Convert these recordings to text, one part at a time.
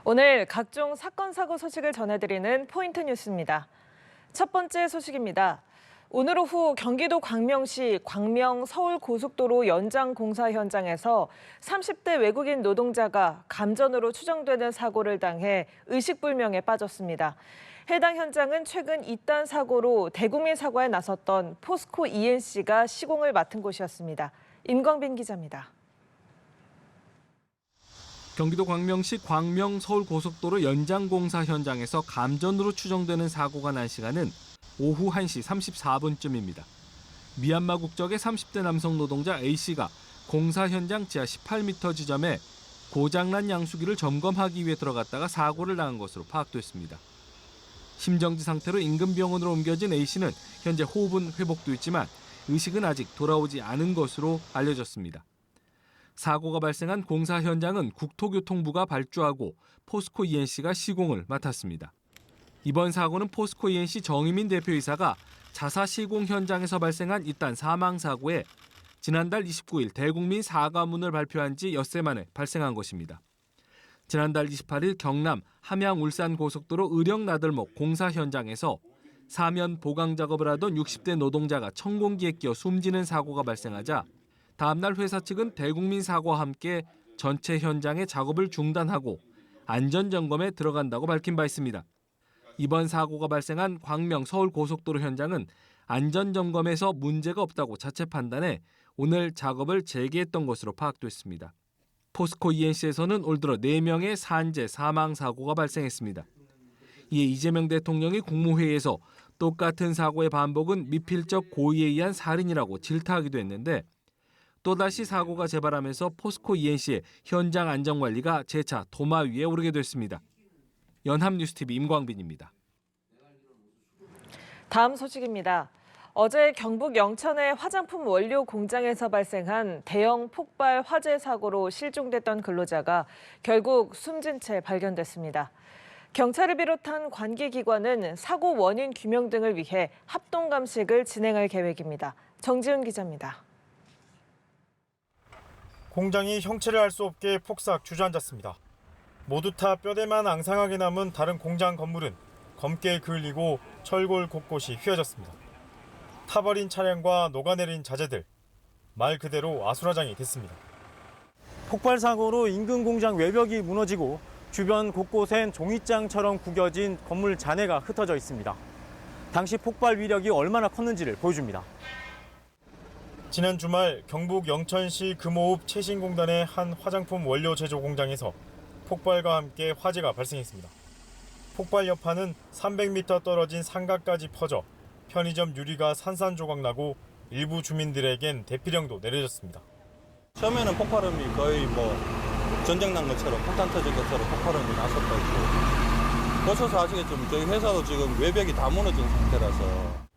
오늘 각종 사건, 사고 소식을 전해드리는 포인트 뉴스입니다. 첫 번째 소식입니다. 오늘 오후 경기도 광명시 광명 서울고속도로 연장 공사 현장에서 30대 외국인 노동자가 감전으로 추정되는 사고를 당해 의식불명에 빠졌습니다. 해당 현장은 최근 이딴 사고로 대국민 사과에 나섰던 포스코 ENC가 시공을 맡은 곳이었습니다. 임광빈 기자입니다. 경기도 광명시 광명 서울고속도로 연장공사 현장에서 감전으로 추정되는 사고가 난 시간은 오후 1시 34분쯤입니다. 미얀마 국적의 30대 남성 노동자 A씨가 공사 현장 지하 18m 지점에 고장난 양수기를 점검하기 위해 들어갔다가 사고를 당한 것으로 파악됐습니다. 심정지 상태로 인근 병원으로 옮겨진 A씨는 현재 호흡은 회복됐지만 의식은 아직 돌아오지 않은 것으로 알려졌습니다. 사고가 발생한 공사 현장은 국토교통부가 발주하고 포스코 ENC가 시공을 맡았습니다. 이번 사고는 포스코 ENC 정희민 대표이사가 자사 시공 현장에서 발생한 이딴 사망 사고에 지난달 29일 대국민 사과문을 발표한 지 엿새 만에 발생한 것입니다. 지난달 28일 경남 함양 울산 고속도로 의령 나들목 공사 현장에서 사면 보강 작업을 하던 60대 노동자가 천공기에 끼어 숨지는 사고가 발생하자 다음 날 회사 측은 대국민 사과와 함께 전체 현장의 작업을 중단하고 안전점검에 들어간다고 밝힌 바 있습니다. 이번 사고가 발생한 광명 서울고속도로 현장은 안전점검에서 문제가 없다고 자체 판단해 오늘 작업을 재개했던 것으로 파악됐습니다. 포스코 ENC에서는 올 들어 4명의 산재 사망 사고가 발생했습니다. 이에 이재명 대통령이 국무회의에서 똑같은 사고의 반복은 미필적 고의에 의한 살인이라고 질타하기도 했는데 또다시 사고가 재발하면서 포스코 ENC의 현장 안전관리가 재차 도마 위에 오르게 됐습니다. 연합뉴스TV 임광빈입니다. 다음 소식입니다. 어제 경북 영천의 화장품 원료 공장에서 발생한 대형 폭발 화재 사고로 실종됐던 근로자가 결국 숨진 채 발견됐습니다. 경찰을 비롯한 관계기관은 사고 원인 규명 등을 위해 합동 감식을 진행할 계획입니다. 정지훈 기자입니다. 공장이 형체를 알 수 없게 폭삭 주저앉았습니다. 모두 타 뼈대만 앙상하게 남은 다른 공장 건물은 검게 그을리고 철골 곳곳이 휘어졌습니다. 타버린 차량과 녹아내린 자재들, 말 그대로 아수라장이 됐습니다. 폭발 사고로 인근 공장 외벽이 무너지고 주변 곳곳엔 종이장처럼 구겨진 건물 잔해가 흩어져 있습니다. 당시 폭발 위력이 얼마나 컸는지를 보여줍니다. 지난 주말 경북 영천시 금호읍 최신공단의 한 화장품 원료 제조 공장에서 폭발과 함께 화재가 발생했습니다. 폭발 여파는 300m 떨어진 상가까지 퍼져 편의점 유리가 산산조각나고 일부 주민들에겐 대피령도 내려졌습니다. 처음에는 폭발음이 거의 전쟁 난 것처럼 폭탄 터진 것처럼 폭발음이 났었고 보셔서 아시겠지만 저희 회사도 지금 외벽이 다 무너진 상태라서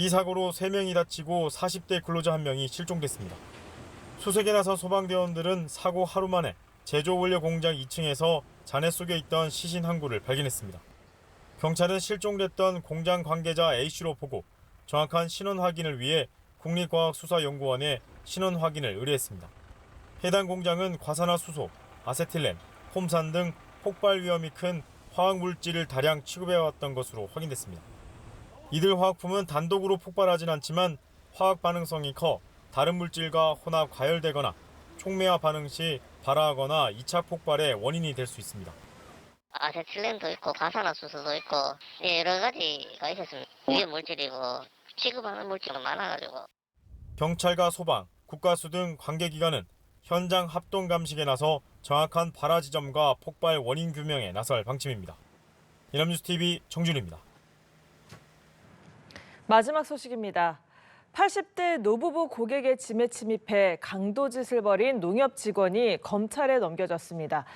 이 사고로 3명이 다치고 40대 근로자 1명이 실종됐습니다. 수색에 나선 소방대원들은 사고 하루 만에 제조원료 공장 2층에서 잔해 속에 있던 시신 한 구를 발견했습니다. 경찰은 실종됐던 공장 관계자 A씨로 보고 정확한 신원 확인을 위해 국립과학수사연구원에 신원 확인을 의뢰했습니다. 해당 공장은 과산화수소, 아세틸렌, 폼산 등 폭발 위험이 큰 화학물질을 다량 취급해왔던 것으로 확인됐습니다. 이들 화학품은 단독으로 폭발하진 않지만 화학 반응성이 커 다른 물질과 혼합 가열되거나 촉매화 반응 시 발화하거나 2차 폭발의 원인이 될 수 있습니다. 아세틸렌도 있고 과산화수소도 있고 여러 가지가 있었습니다. 위험 물질이고 취급하는 물질은 많아가지고. 경찰과 소방, 국가수 등 관계기관은 현장 합동 감식에 나서 정확한 발화 지점과 폭발 원인 규명에 나설 방침입니다. 연합뉴스TV 정준입니다. 마지막 소식입니다. 80대 노부부 고객의 집에 침입해 강도짓을 벌인 농협 직원이 검찰에 넘겨졌습니다.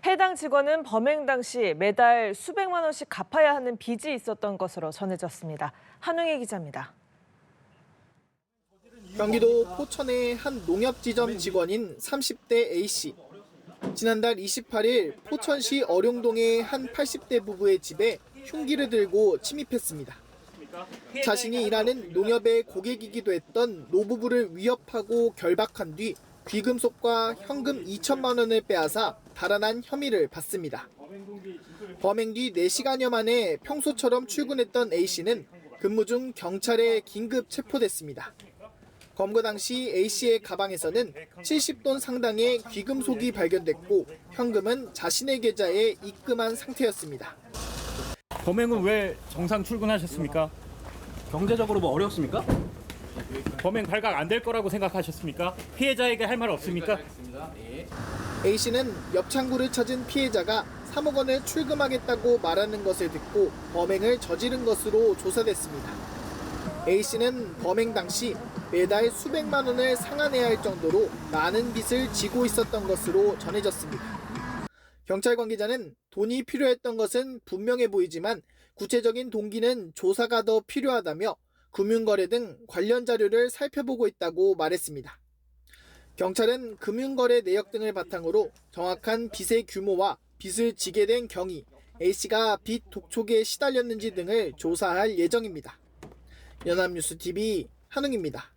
해당 직원은 범행 당시 매달 수백만 원씩 갚아야 하는 빚이 있었던 것으로 전해졌습니다. 한웅희 기자입니다. 경기도 포천의 한 농협지점 직원인 30대 A씨. 지난달 28일 포천시 어룡동의 한 80대 부부의 집에 흉기를 들고 침입했습니다. 자신이 일하는 농협의 고객이기도 했던 노부부를 위협하고 결박한 뒤 귀금속과 현금 2천만 원을 빼앗아 달아난 혐의를 받습니다. 범행 뒤 4시간여 만에 평소처럼 출근했던 A씨는 근무 중 경찰에 긴급 체포됐습니다. 검거 당시 A씨의 가방에서는 70돈 상당의 귀금속이 발견됐고 현금은 자신의 계좌에 입금한 상태였습니다. 범행은 왜 정상 출근하셨습니까? 경제적으로 뭐 어렵습니까? 범행 발각 안 될 거라고 생각하셨습니까? 피해자에게 할 말 없습니까? A씨는 옆 창구를 찾은 피해자가 3억 원을 출금하겠다고 말하는 것을 듣고 범행을 저지른 것으로 조사됐습니다. A씨는 범행 당시 매달 수백만 원을 상환해야 할 정도로 많은 빚을 지고 있었던 것으로 전해졌습니다. 경찰 관계자는 돈이 필요했던 것은 분명해 보이지만 구체적인 동기는 조사가 더 필요하다며 금융거래 등 관련 자료를 살펴보고 있다고 말했습니다. 경찰은 금융거래 내역 등을 바탕으로 정확한 빚의 규모와 빚을 지게 된 경위, A씨가 빚 독촉에 시달렸는지 등을 조사할 예정입니다. 연합뉴스TV 한웅입니다.